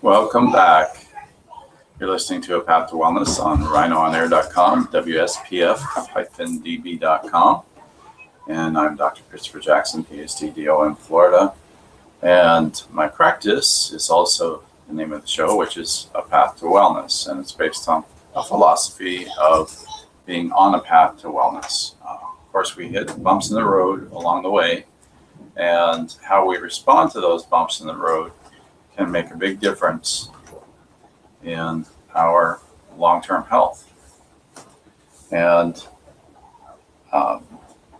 Welcome back. You're listening to A Path to Wellness on rhinoonair.com, WSPF-DB.com. And I'm Dr. Christopher Jackson, PhD, DO in Florida. And my practice is also the name of the show, which is A Path to Wellness. And it's based on a philosophy of being on a path to wellness. Of course, we hit bumps in the road along the way, and how we respond to those bumps in the road can make a big difference in our long-term health. And,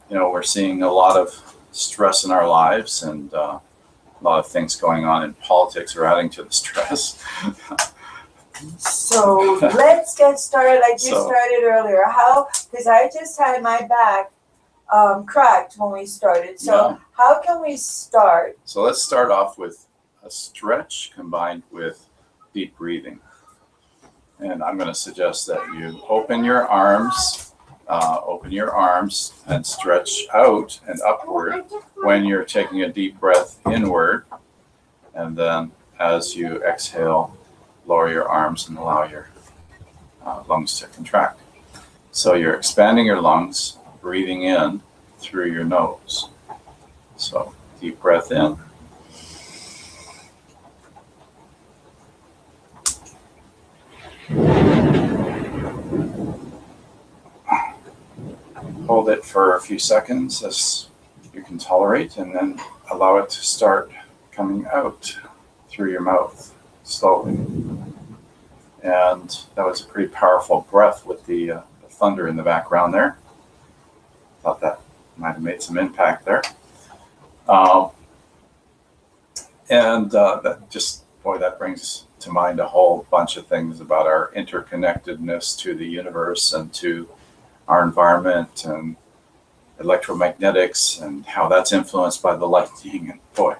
we're seeing a lot of stress in our lives, and a lot of things going on in politics are adding to the stress. So let's get started like you started earlier. Because I just had my back cracked when we started. So how can we start? So let's start off with a stretch combined with deep breathing. And I'm going to suggest that you open your arms and stretch out and upward when you're taking a deep breath inward. And then as you exhale, lower your arms and allow your lungs to contract. So you're expanding your lungs, breathing in through your nose. So deep breath in. Hold it for a few seconds as you can tolerate, and then allow it to start coming out through your mouth slowly. And that was a pretty powerful breath with the thunder in the background there. Thought that might have made some impact there. That brings to mind a whole bunch of things about our interconnectedness to the universe and to our environment and electromagnetics and how that's influenced by the lightning, and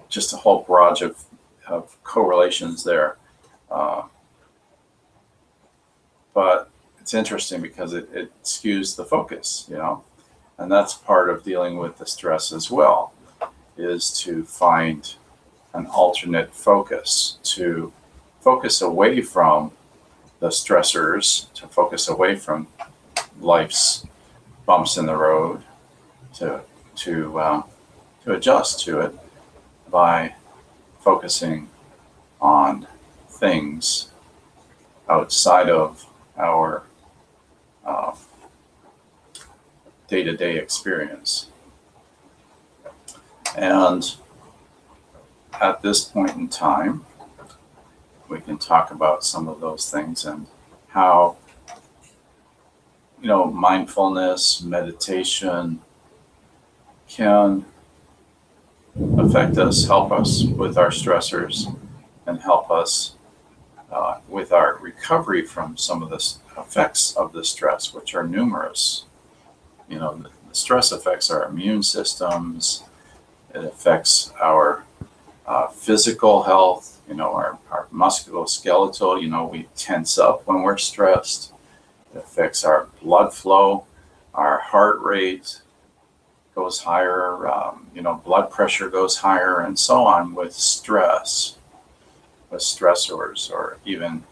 just a whole barrage of correlations there. But it's interesting because it skews the focus, and that's part of dealing with the stress as well, is to find an alternate focus, to focus away from the stressors, to focus away from life's bumps in the road, to adjust to it by focusing on things outside of our day-to-day experience. And at this point in time, we can talk about some of those things and how mindfulness, meditation can affect us, help us with our stressors, and help us with our recovery from some of the effects of the stress, which are numerous. The stress affects our immune systems. It affects our physical health, our musculoskeletal. We tense up when we're stressed. It affects our blood flow, our heart rate goes higher, blood pressure goes higher, and so on with stress, with stressors, or even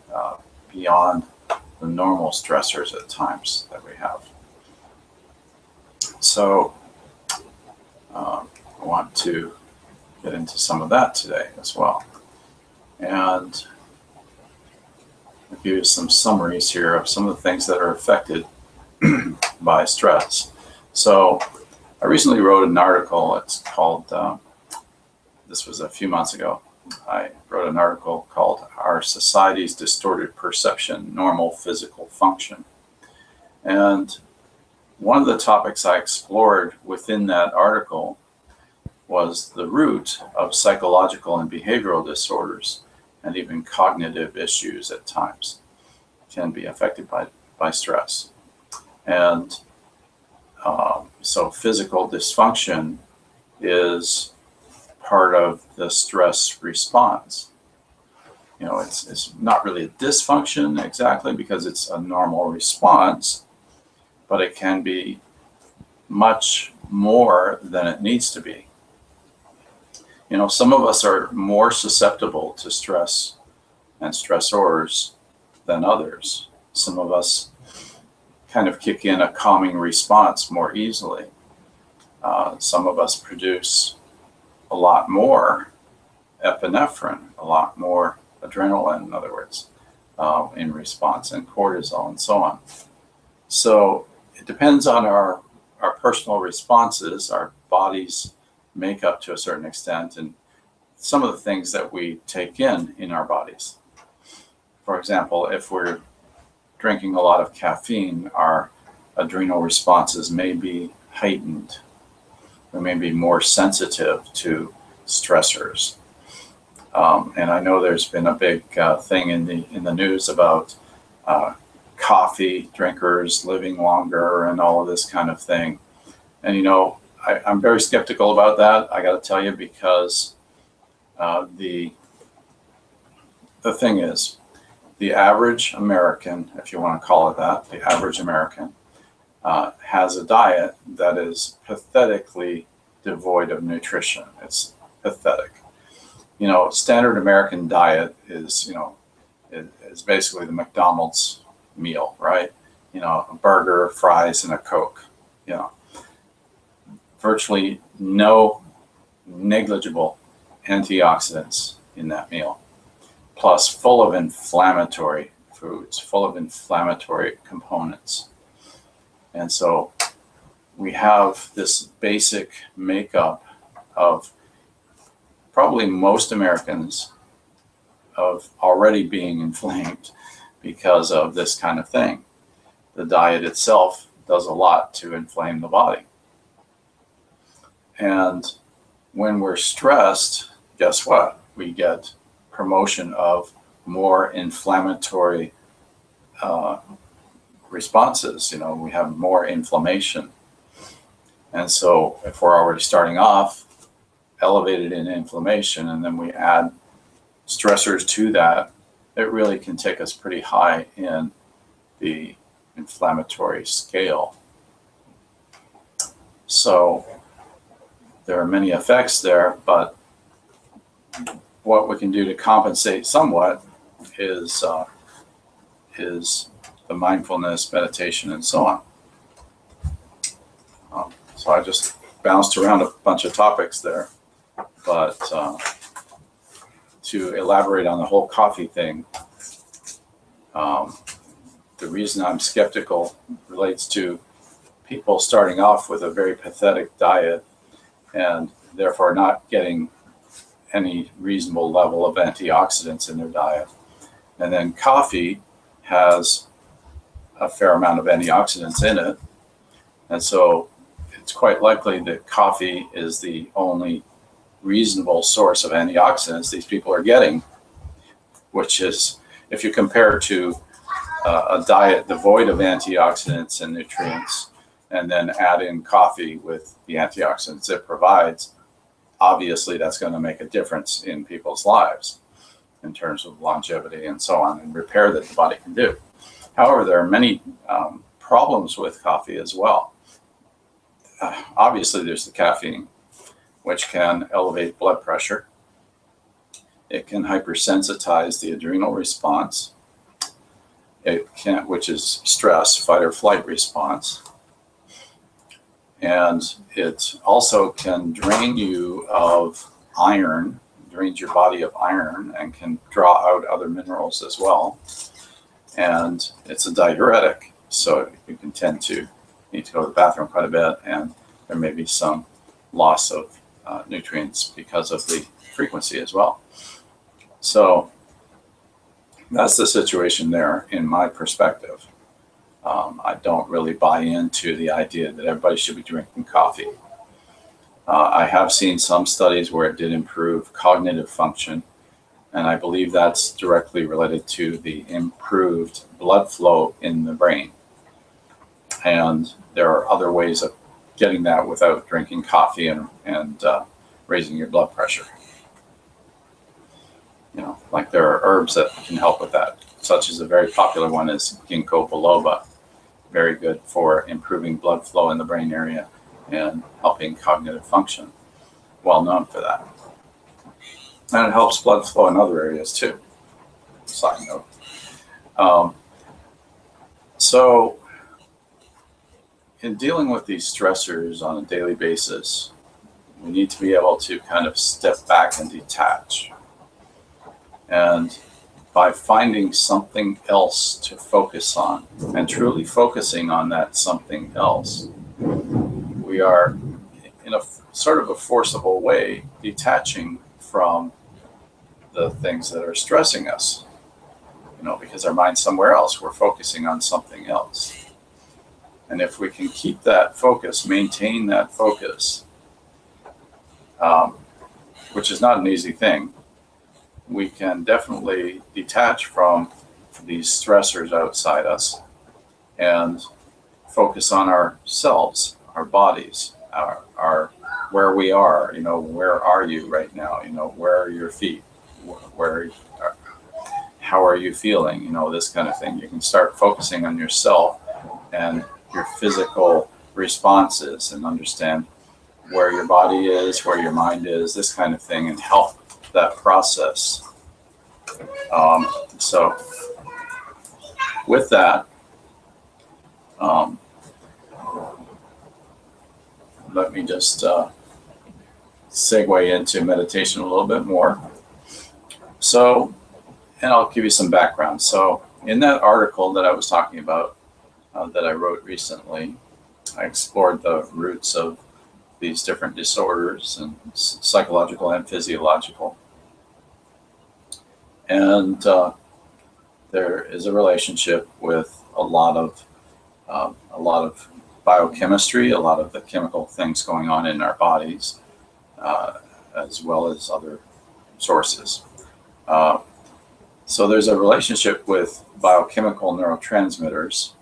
beyond the normal stressors at times that we have. So I want to get into some of that today as well. And I'll give you some summaries here of some of the things that are affected by stress. So I recently wrote an article. It's called, this was a few months ago. I wrote an article called Our Society's Distorted Perception, Normal Physical Function. And one of the topics I explored within that article was the root of psychological and behavioral disorders, and even cognitive issues at times can be affected by stress. And so physical dysfunction is part of the stress response. It's not really a dysfunction exactly, because it's a normal response, but it can be much more than it needs to be. Some of us are more susceptible to stress and stressors than others. Some of us kind of kick in a calming response more easily. Some of us produce a lot more epinephrine, a lot more adrenaline, in other words, in response, and cortisol and so on. So it depends on our personal responses, our body's makeup to a certain extent, and some of the things that we take in our bodies. For example, if we're drinking a lot of caffeine, our adrenal responses may be heightened. We may be more sensitive to stressors. And I know there's been a big thing in the news about coffee drinkers living longer and all of this kind of thing. And you know, I'm very skeptical about that, I got to tell you, because the thing is, the average American, if you want to call it that, the average American has a diet that is pathetically devoid of nutrition. It's pathetic. You know, standard American diet is, you know, is basically the McDonald's meal, right? You know, a burger, fries, and a Coke. You know, virtually no negligible antioxidants in that meal, plus full of inflammatory foods, full of inflammatory components. And so we have this basic makeup of probably most Americans of already being inflamed because of this kind of thing. The diet itself does a lot to inflame the body. And when we're stressed, guess what? We get promotion of more inflammatory responses. You know, we have more inflammation. And so if we're already starting off elevated in inflammation, and then we add stressors to that, it really can take us pretty high in the inflammatory scale. So there are many effects there, but what we can do to compensate somewhat is the mindfulness, meditation, and so on. So I just bounced around a bunch of topics there, but to elaborate on the whole coffee thing, the reason I'm skeptical relates to people starting off with a very pathetic diet and therefore not getting any reasonable level of antioxidants in their diet. And then coffee has a fair amount of antioxidants in it. And so it's quite likely that coffee is the only reasonable source of antioxidants these people are getting, which is, if you compare to a diet devoid of antioxidants and nutrients, and then add in coffee with the antioxidants it provides, obviously that's going to make a difference in people's lives in terms of longevity and so on, and repair that the body can do. However, there are many problems with coffee as well. Obviously, there's the caffeine, which can elevate blood pressure. It can hypersensitize the adrenal response. It can, which is stress, fight or flight response. And it also can drain you of iron, drains your body of iron, and can draw out other minerals as well. And it's a diuretic, so you can tend to need to go to the bathroom quite a bit, and there may be some loss of nutrients because of the frequency as well. So that's the situation there in my perspective. I don't really buy into the idea that everybody should be drinking coffee. I have seen some studies where it did improve cognitive function, and I believe that's directly related to the improved blood flow in the brain. And there are other ways of getting that without drinking coffee and raising your blood pressure. You know, like there are herbs that can help with that, such as a very popular one is ginkgo biloba. Very good for improving blood flow in the brain area and helping cognitive function. Well known for that. And it helps blood flow in other areas too. side note. So in dealing with these stressors on a daily basis, we need to be able to kind of step back and detach. And by finding something else to focus on and truly focusing on that something else, we are in a sort of a forcible way detaching from the things that are stressing us, because our mind's somewhere else. We're focusing on something else. And if we can keep that focus, maintain that focus, which is not an easy thing, we can definitely detach from these stressors outside us and focus on ourselves, our bodies, our where we are. Where are you right now? Where are your feet? How are you feeling? This kind of thing. You can start focusing on yourself and your physical responses and understand where your body is, where your mind is, this kind of thing, and help that process. So with that, let me just segue into meditation a little bit more. So, and I'll give you some background. So in that article that I was talking about, that I wrote recently, I explored the roots of these different disorders, and psychological and physiological. And there is a relationship with a lot of biochemistry, a lot of the chemical things going on in our bodies, as well as other sources. So there's a relationship with biochemical neurotransmitters,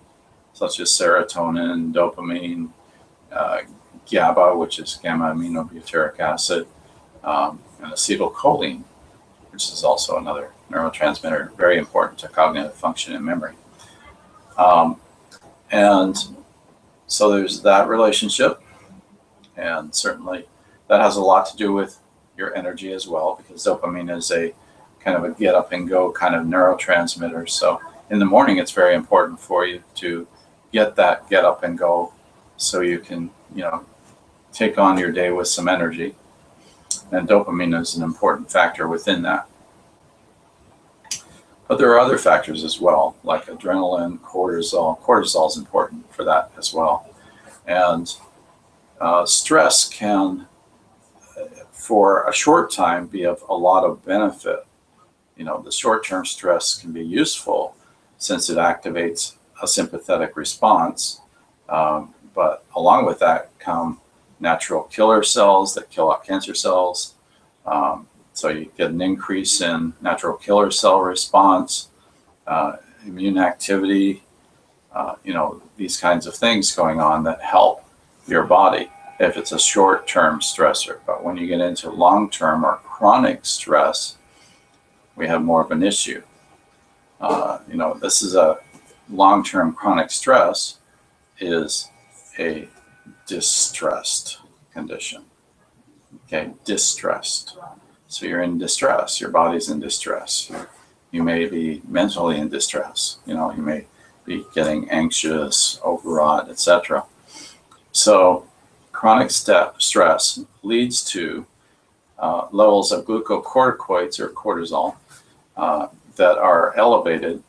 such as serotonin, dopamine, GABA, which is gamma-aminobutyric acid, and acetylcholine, which is also another neurotransmitter, very important to cognitive function and memory. And so there's that relationship, and certainly that has a lot to do with your energy as well, because dopamine is a kind of a get up and go kind of neurotransmitter. So in the morning, it's very important for you to get that get up and go so you can, take on your day with some energy. And dopamine is an important factor within that. But there are other factors as well, like adrenaline, cortisol. Cortisol is important for that as well. And stress can, for a short time, be of a lot of benefit. The short-term stress can be useful since it activates a sympathetic response. But along with that come natural killer cells that kill out cancer cells. So you get an increase in natural killer cell response, immune activity, these kinds of things going on that help your body if it's a short-term stressor. But when you get into long-term or chronic stress, we have more of an issue. This is a long-term chronic stress is a distressed condition. Okay, distressed. So you're in distress. Your body's in distress. You may be mentally in distress. You may be getting anxious, overwrought, etc. So chronic stress leads to levels of glucocorticoids or cortisol that are elevated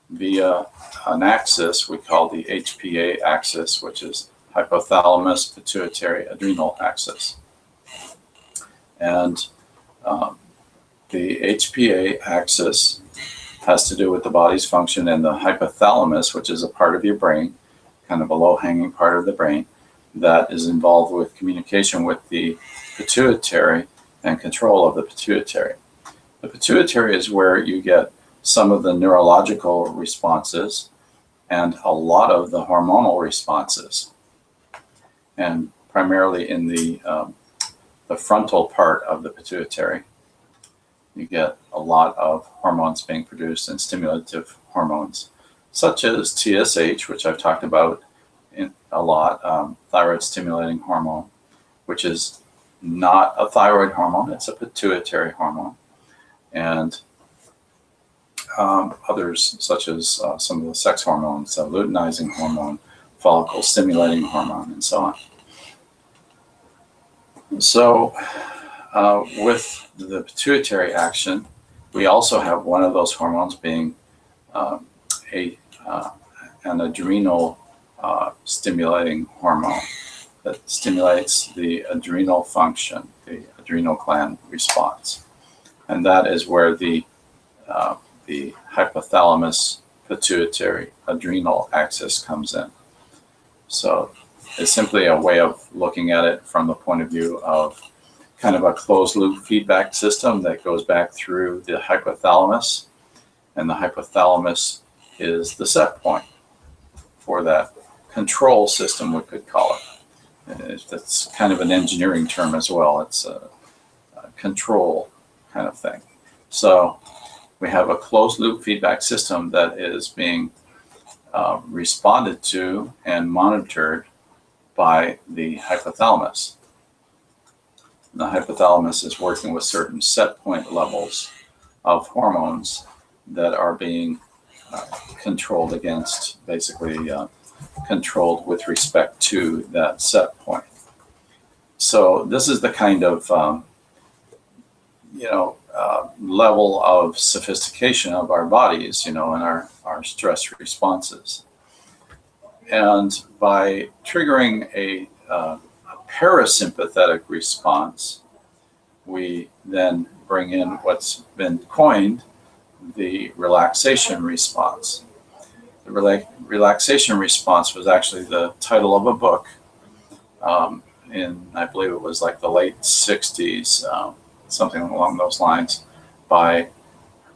via an axis we call the HPA axis, which is hypothalamus pituitary adrenal axis. And the HPA axis has to do with the body's function, and the hypothalamus, which is a part of your brain, kind of a low-hanging part of the brain, that is involved with communication with the pituitary and control of the pituitary. The pituitary is where you get some of the neurological responses and a lot of the hormonal responses. And primarily in the frontal part of the pituitary, you get a lot of hormones being produced and stimulative hormones, such as TSH, which I've talked about a lot, thyroid stimulating hormone, which is not a thyroid hormone, it's a pituitary hormone. And others such as some of the sex hormones, luteinizing hormone, follicle stimulating hormone, and so on. So with the pituitary action, we also have one of those hormones being an adrenal stimulating hormone that stimulates the adrenal function, the adrenal gland response. And that is where the hypothalamus pituitary adrenal axis comes in. So it's simply a way of looking at it from the point of view of kind of a closed loop feedback system that goes back through the hypothalamus, and the hypothalamus is the set point for that control system, we could call it. That's kind of an engineering term as well. It's a control kind of thing. So we have a closed loop feedback system that is being responded to and monitored by the hypothalamus. The hypothalamus is working with certain set point levels of hormones that are being controlled against, basically controlled with respect to that set point. So this is the kind of level of sophistication of our bodies, and our stress responses. And by triggering a parasympathetic response, we then bring in what's been coined the relaxation response. The relaxation response was actually the title of a book in, I believe it was like the late 60s, something along those lines, by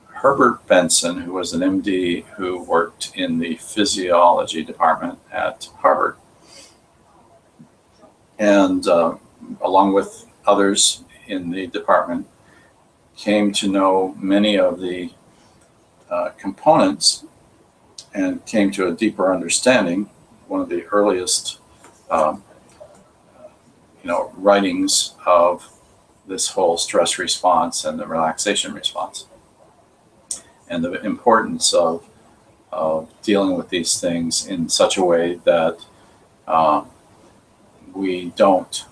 Herbert Benson, who was an MD who worked in the physiology department at Harvard. And along with others in the department, came to know many of the components and came to a deeper understanding. One of the earliest writings of this whole stress response and the relaxation response, and the importance of dealing with these things in such a way that we don't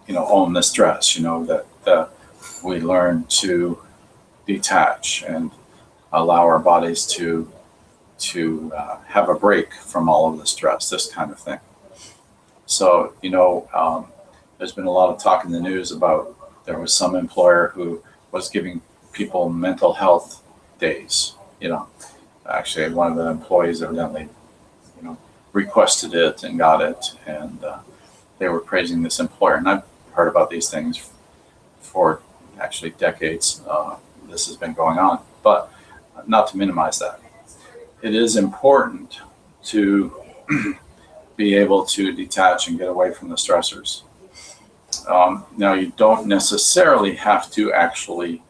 own the stress, that we learn to detach and allow our bodies to have a break from all of the stress, this kind of thing. So, there's been a lot of talk in the news about there was some employer who was giving people mental health days. Actually, one of the employees evidently, requested it and got it, and they were praising this employer. And I've heard about these things for actually decades. This has been going on, but not to minimize that. It is important to be able to detach and get away from the stressors. Now, you don't necessarily have to actually,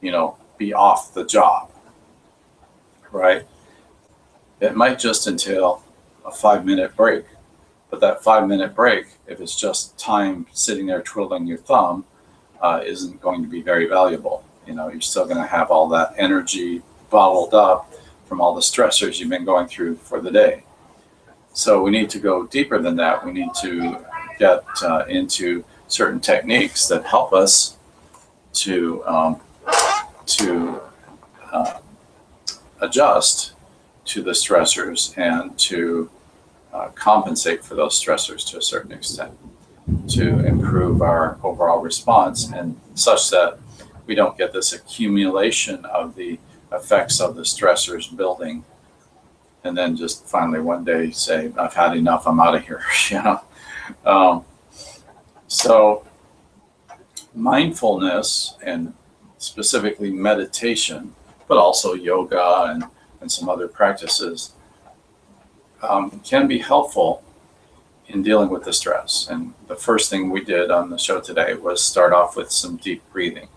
be off the job, right? It might just entail a 5-minute break, but that 5-minute break, if it's just time sitting there twiddling your thumb, isn't going to be very valuable. You're still going to have all that energy bottled up from all the stressors you've been going through for the day. So we need to go deeper than that. We need to get into certain techniques that help us to adjust to the stressors and to compensate for those stressors to a certain extent, to improve our overall response, and such that we don't get this accumulation of the effects of the stressors building, and then just finally one day say, I've had enough, I'm out of here. So mindfulness, and specifically meditation, but also yoga and some other practices, can be helpful in dealing with the stress. And the first thing we did on the show today was start off with some deep breathing.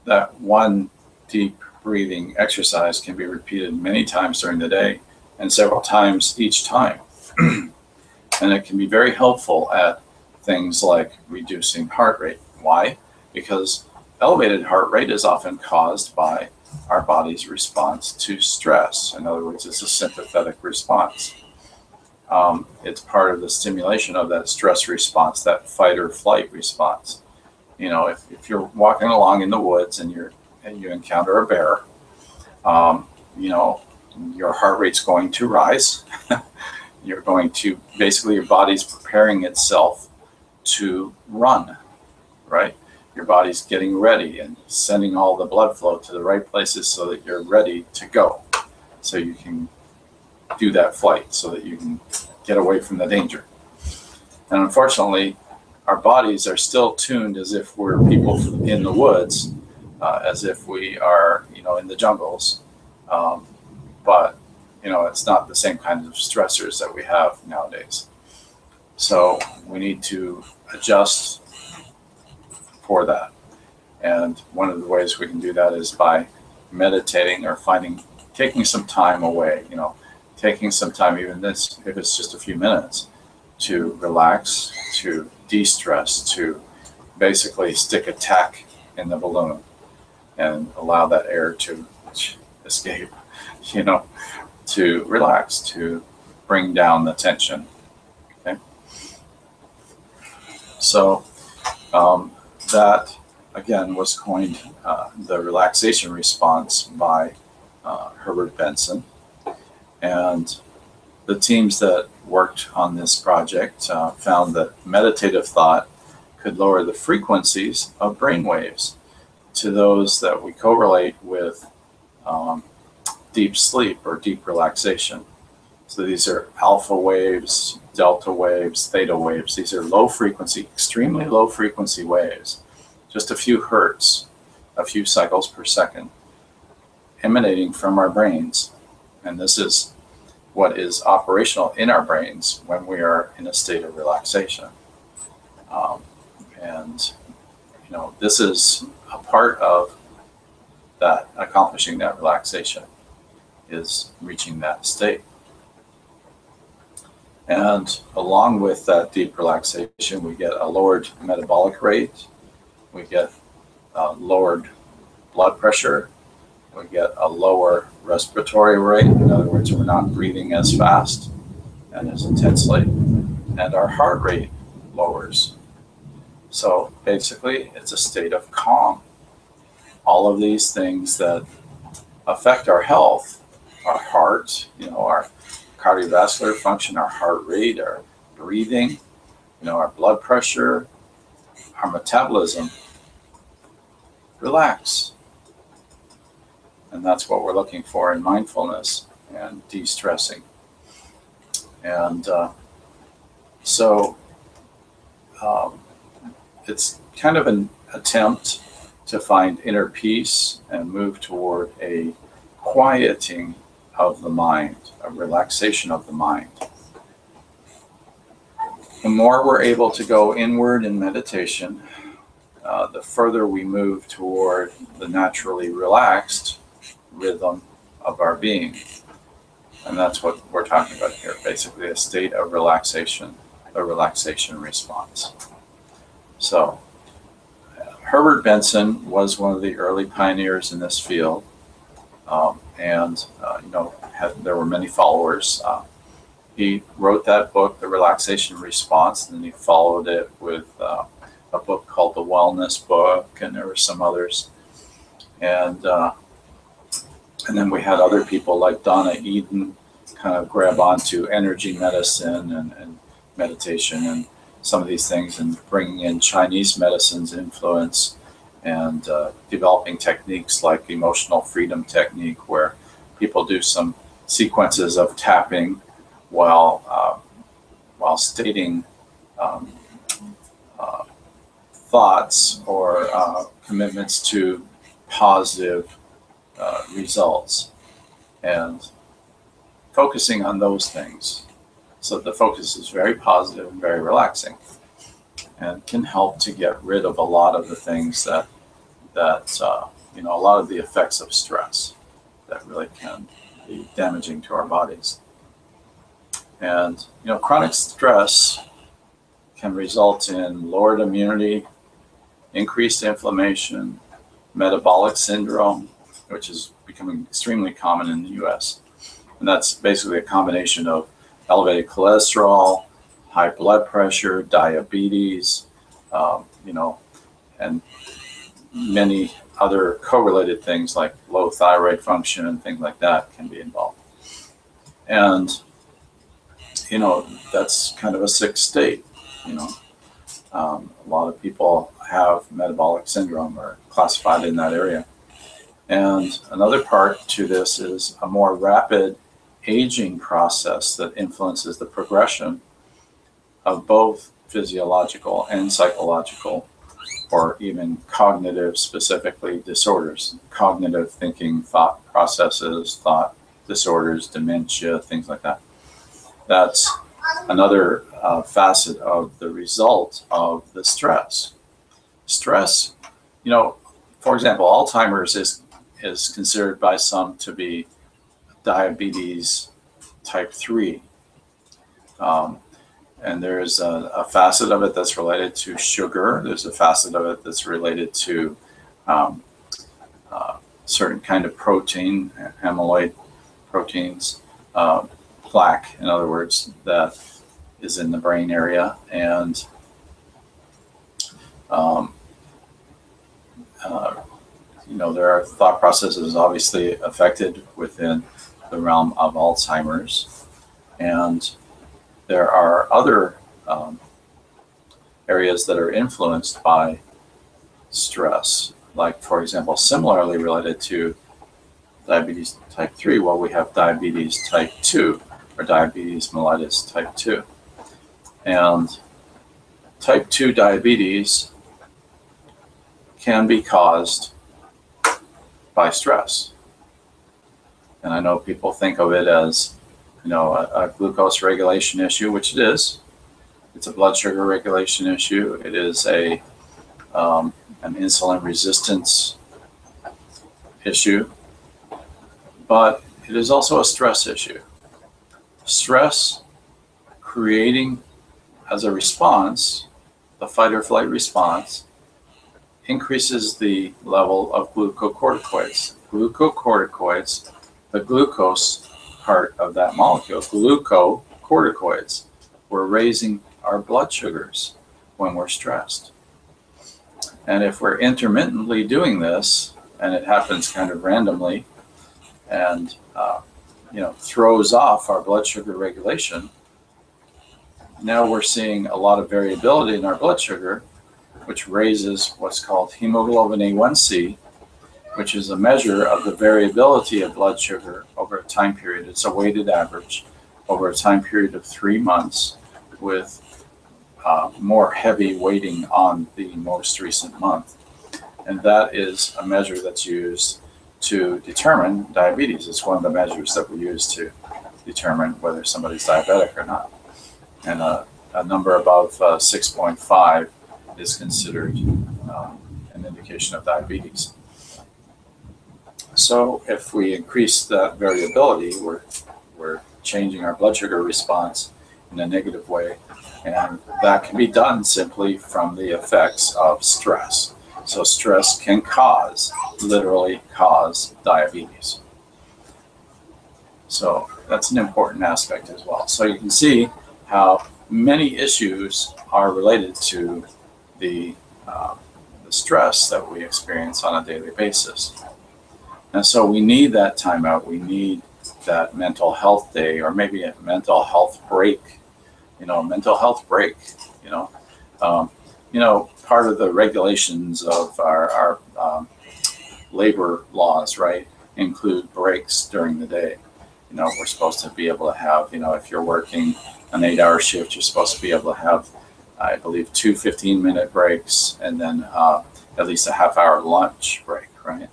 That one deep breathing exercise can be repeated many times during the day and several times each time. And it can be very helpful at things like reducing heart rate. Why? Because elevated heart rate is often caused by our body's response to stress. In other words, it's a sympathetic response. It's part of the stimulation of that stress response, that fight or flight response. You know, if you're walking along in the woods and you encounter a bear, you know, your heart rate's going to rise. You're going to, basically your body's preparing itself to run, right? Your body's getting ready and sending all the blood flow to the right places so that you're ready to go. So you can do that flight, so that you can get away from the danger. And unfortunately, our bodies are still tuned as if we're people in the woods, as if we are, you know, in the jungles. But, you know, it's not the same kinds of stressors that we have nowadays. So we need to adjust for that. And one of the ways we can do that is by meditating or taking some time away, you know, taking some time, even this, if it's just a few minutes, to relax, to de-stress, to basically stick a tack in the balloon and allow that air to escape, you know, to relax, to bring down the tension. Okay. So that again was coined the relaxation response by Herbert Benson. And the teams that worked on this project found that meditative thought could lower the frequencies of brain waves to those that we correlate with deep sleep or deep relaxation. So these are alpha waves, delta waves, theta waves. These are low frequency, extremely low frequency waves, just a few hertz, a few cycles per second, emanating from our brains. And this is what is operational in our brains when we are in a state of relaxation. And, you know, this is a part of that, accomplishing that relaxation, is reaching that state. And along with that deep relaxation, we get a lowered metabolic rate, we get lowered blood pressure, we get a lower respiratory rate. In other words, we're not breathing as fast and as intensely, and our heart rate lowers. So basically, it's a state of calm. All of these things that affect our health, our heart, you know, our cardiovascular function, our heart rate, our breathing, you know, our blood pressure, our metabolism, relax. And that's what we're looking for in mindfulness and de-stressing. And it's kind of an attempt to find inner peace and move toward a quieting of the mind, a relaxation of the mind. The more we're able to go inward in meditation, the further we move toward the naturally relaxed rhythm of our being. And that's what we're talking about here, basically a state of relaxation, a relaxation response. So Herbert Benson was one of the early pioneers in this field, and you know, there were many followers. He wrote that book, The Relaxation Response, and then he followed it with a book called The Wellness Book, and there were some others. And then we had other people like Donna Eden kind of grab onto energy medicine and meditation and some of these things, and bringing in Chinese medicine's influence and developing techniques like emotional freedom technique, where people do some sequences of tapping while stating thoughts or commitments to positive results, and focusing on those things. So the focus is very positive and very relaxing, and can help to get rid of a lot of the things that you know, a lot of the effects of stress that really can be damaging to our bodies. And you know, chronic stress can result in lowered immunity, increased inflammation, metabolic syndrome, which is becoming extremely common in the US. And that's basically a combination of elevated cholesterol, high blood pressure, diabetes, and many other correlated things like low thyroid function and things like that can be involved. And, that's kind of a sick state, A lot of people have metabolic syndrome or classified in that area. And another part to this is a more rapid aging process that influences the progression of both physiological and psychological, or even cognitive, specifically disorders, cognitive thinking, thought processes, thought disorders, dementia, things like that. That's another facet of the result of the stress. Stress, for example, Alzheimer's is considered by some to be diabetes type 3. And there's a facet of it that's related to sugar. There's a facet of it that's related to certain kind of protein, amyloid proteins, plaque, in other words, that is in the brain area. And there are thought processes obviously affected within the realm of Alzheimer's. And there are other areas that are influenced by stress, like, for example, similarly related to diabetes type 3, we have diabetes type 2, or diabetes mellitus type 2. And type 2 diabetes can be caused by stress. And I know people think of it as a glucose regulation issue, which it is. It's a blood sugar regulation issue. It is an insulin resistance issue, but it is also a stress issue. Stress creating as a response, the fight or flight response, increases the level of glucocorticoids. Glucocorticoids, the glucose part of that molecule, glucocorticoids, we're raising our blood sugars when we're stressed. And if we're intermittently doing this, and it happens kind of randomly, and throws off our blood sugar regulation, now we're seeing a lot of variability in our blood sugar, which raises what's called hemoglobin A1C, which is a measure of the variability of blood sugar over a time period. It's a weighted average over a time period of 3 months, with more heavy weighting on the most recent month. And that is a measure that's used to determine diabetes. It's one of the measures that we use to determine whether somebody's diabetic or not. And a number above 6.5 is considered an indication of diabetes. So if we increase that variability, we're changing our blood sugar response in a negative way, and that can be done simply from the effects of stress. So stress can literally cause diabetes. So that's an important aspect as well. So you can see how many issues are related to the stress that we experience on a daily basis. And so we need that time out. We need that mental health day, or maybe a mental health break. Mental health break. Part of the regulations of our labor laws, right, include breaks during the day. We're supposed to be able to have, if you're working an 8-hour shift, you're supposed to be able to have, I believe, 2 15-minute breaks, and then at least a half-hour lunch break, right?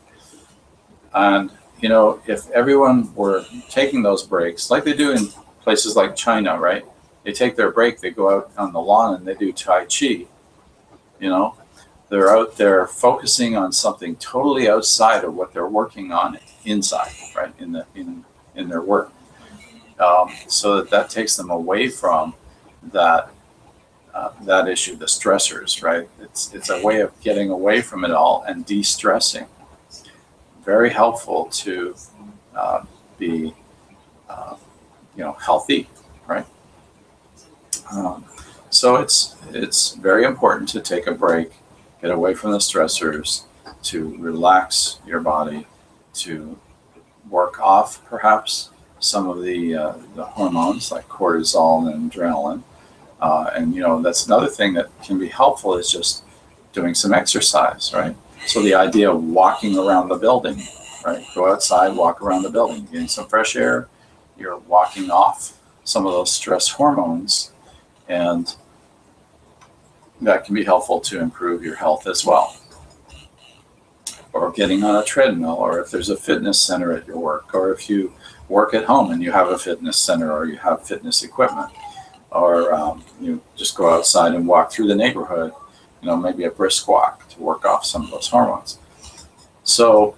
And, if everyone were taking those breaks, like they do in places like China, right? They take their break, they go out on the lawn and they do Tai Chi. They're out there focusing on something totally outside of what they're working on inside, right? In their work. So that takes them away from that issue, the stressors, right? It's a way of getting away from it all and de-stressing very helpful to be healthy, right? So it's very important to take a break, get away from the stressors, to relax your body, to work off perhaps some of the hormones like cortisol and adrenaline. And that's another thing that can be helpful is just doing some exercise, right? So the idea of walking around the building, right? Go outside, walk around the building, getting some fresh air. You're walking off some of those stress hormones, and that can be helpful to improve your health as well. Or getting on a treadmill, or if there's a fitness center at your work, or if you work at home and you have a fitness center or you have fitness equipment, or you just go outside and walk through the neighborhood, maybe a brisk walk to work off some of those hormones. So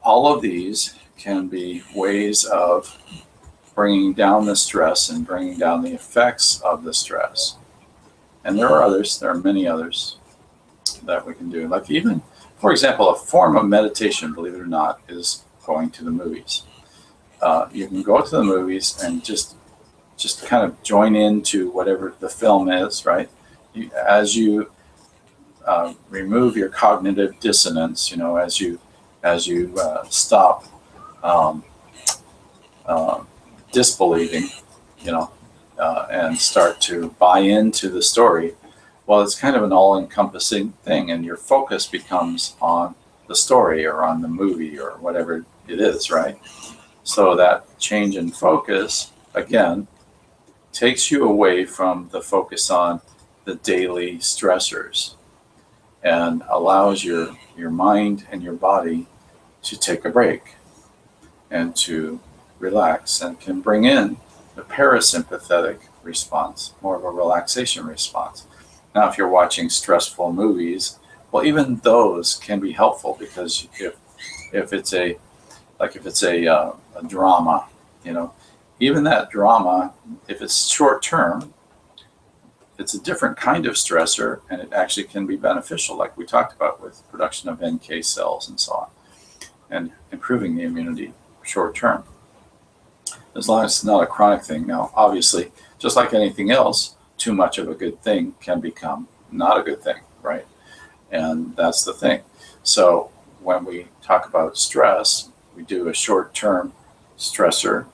all of these can be ways of bringing down the stress and bringing down the effects of the stress. And there are others, there are many others that we can do. Like even, for example, a form of meditation, believe it or not, is going to the movies. You can go to the movies and just kind of join into whatever the film is, right? As you remove your cognitive dissonance, as you stop disbelieving, and start to buy into the story, well, it's kind of an all-encompassing thing, and your focus becomes on the story or on the movie or whatever it is, right? So that change in focus, again, takes you away from the focus on the daily stressors and allows your mind and your body to take a break and to relax, and can bring in the parasympathetic response, more of a relaxation response. Now, if you're watching stressful movies, well, even those can be helpful, because if it's a drama, even that drama, if it's short term, it's a different kind of stressor, and it actually can be beneficial, like we talked about with production of NK cells and so on, and improving the immunity short term, as long as it's not a chronic thing. Now, obviously, just like anything else, too much of a good thing can become not a good thing, right? And that's the thing. So when we talk about stress, we do a short-term stressor,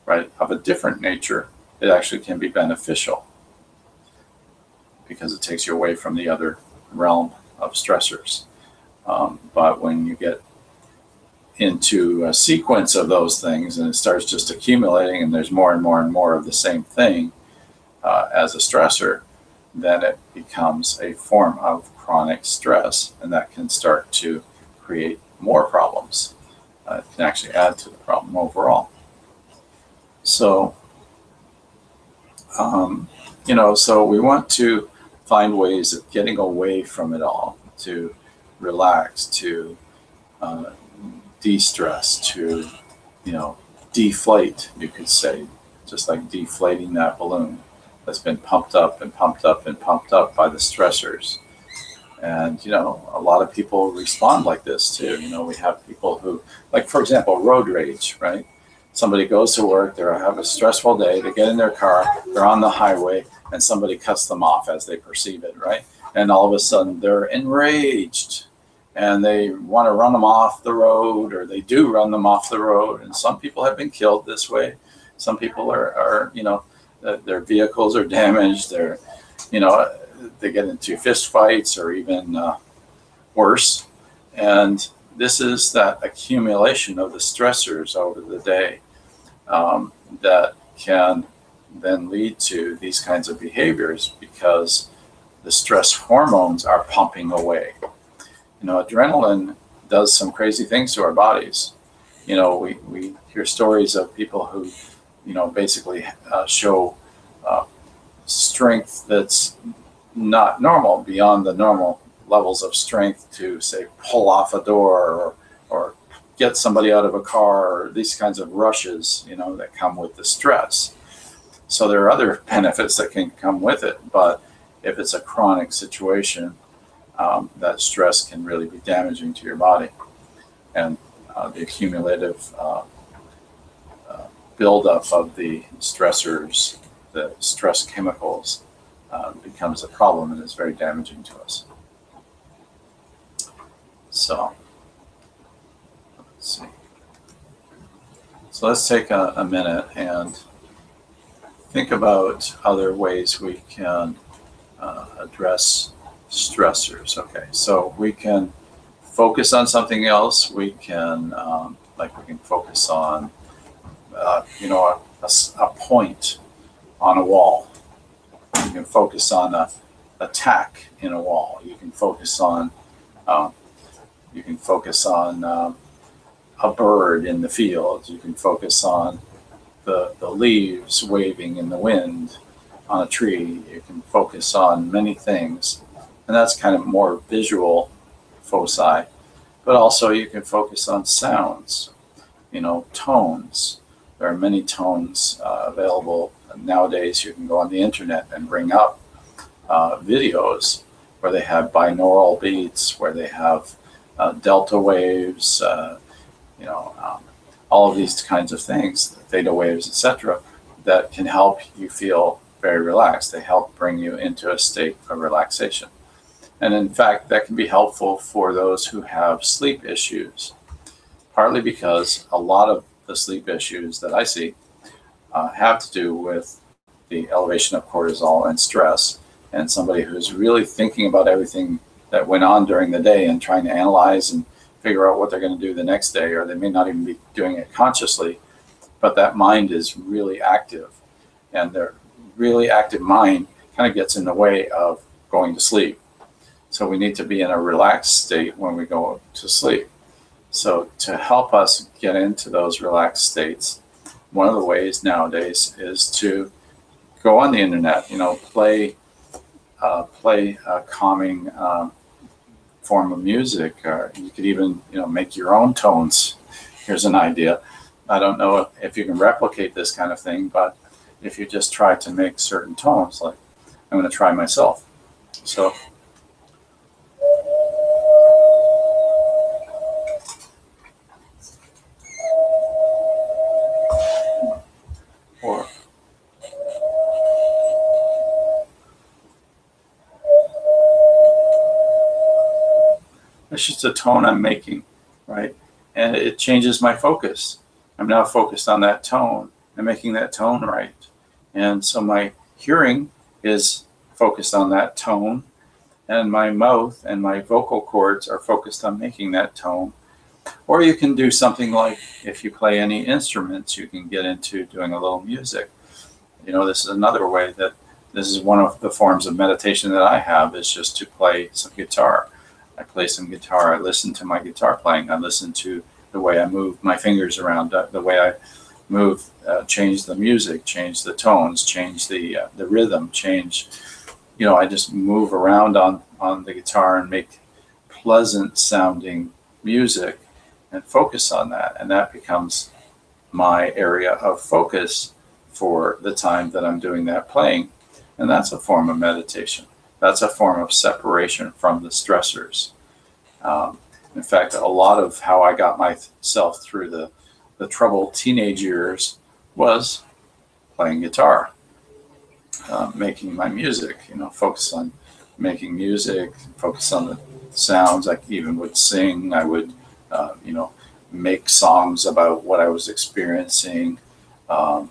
right, of a different nature. It actually can be beneficial because it takes you away from the other realm of stressors. But when you get into a sequence of those things and it starts just accumulating, and there's more and more and more of the same thing as a stressor, then it becomes a form of chronic stress, and that can start to create more problems. It can actually add to the problem overall. So, so we want to find ways of getting away from it all, to relax, to de-stress, to, deflate, you could say, just like deflating that balloon that's been pumped up and pumped up and pumped up by the stressors. And, a lot of people respond like this too. We have people who, like, for example, road rage, right? Somebody goes to work, they have a stressful day, they get in their car, they're on the highway, and somebody cuts them off as they perceive it, right? And all of a sudden they're enraged, and they want to run them off the road, or they do run them off the road. And some people have been killed this way. Some people are their vehicles are damaged. They get into fist fights or even worse. And this is that accumulation of the stressors over the day that can then lead to these kinds of behaviors, because the stress hormones are pumping away. Adrenaline does some crazy things to our bodies. We hear stories of people who, basically show strength that's not normal, beyond the normal levels of strength to, say, pull off a door or get somebody out of a car, or these kinds of rushes, that come with the stress. So there are other benefits that can come with it, but if it's a chronic situation, that stress can really be damaging to your body. and the accumulative buildup of the stressors, the stress chemicals, becomes a problem and is very damaging to us. So, let's see. So let's take a minute and think about other ways we can address stressors. Okay, so we can focus on something else. We can, we can focus on, a point on a wall. You can focus on a tack in a wall. You can focus on, a bird in the field. You can focus on the leaves waving in the wind on a tree. You can focus on many things, and that's kind of more visual foci. But also you can focus on sounds, tones. There are many tones available nowadays. You can go on the internet and bring up videos where they have binaural beats, where they have delta waves, all of these kinds of things, theta waves, etc., that can help you feel very relaxed. They help bring you into a state of relaxation. And in fact, that can be helpful for those who have sleep issues, partly because a lot of the sleep issues that I see have to do with the elevation of cortisol and stress, and somebody who's really thinking about everything that went on during the day and trying to analyze and figure out what they're going to do the next day, or they may not even be doing it consciously, but that mind is really active, and their really active mind kind of gets in the way of going to sleep. So we need to be in a relaxed state when we go to sleep. So to help us get into those relaxed states, one of the ways nowadays is to go on the internet, play a calming form of music, or you could even, make your own tones. Here's an idea. I don't know if you can replicate this kind of thing, but if you just try to make certain tones, like I'm going to try myself. So. Or it's just a tone I'm making, right? And it changes my focus. I'm now focused on that tone and making that tone right. And so my hearing is focused on that tone, and my mouth and my vocal cords are focused on making that tone. Or you can do something like, if you play any instruments, you can get into doing a little music. This is another way that, this is one of the forms of meditation that I have, is just to play some guitar. I play some guitar, I listen to my guitar playing, I listen to the way I move my fingers around, the way I move, change the music, change the tones, change the rhythm, change, I just move around on the guitar and make pleasant sounding music and focus on that. And that becomes my area of focus for the time that I'm doing that playing. And that's a form of meditation. That's a form of separation from the stressors. In fact, a lot of how I got myself through the troubled teenage years was playing guitar, making my music, focus on making music, focus on the sounds. I even would sing. I would, make songs about what I was experiencing, and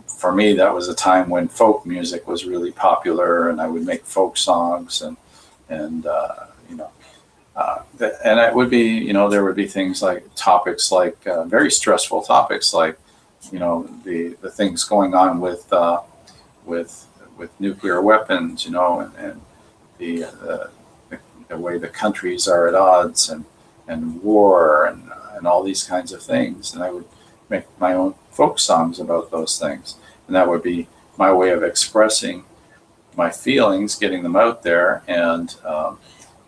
for me, that was a time when folk music was really popular, and I would make folk songs, and it would be, there would be things like topics like very stressful topics like, the things going on with nuclear weapons, and the way the countries are at odds, and war, and all these kinds of things. And I would make my own folk songs about those things. And that would be my way of expressing my feelings, getting them out there, and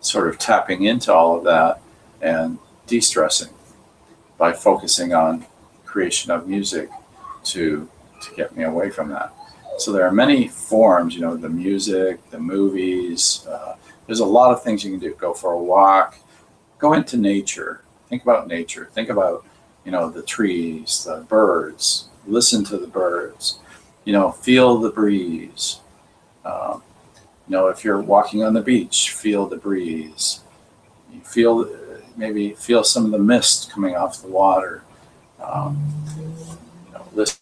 sort of tapping into all of that and de-stressing by focusing on creation of music to get me away from that. So there are many forms, the music, the movies. There's a lot of things you can do. Go for a walk, go into nature. Think about nature. Think about, you know, the trees, the birds. Listen to the birds. You know, feel the breeze. You know, if you're walking on the beach, feel the breeze. You feel, maybe feel some of the mist coming off the water. You know, listen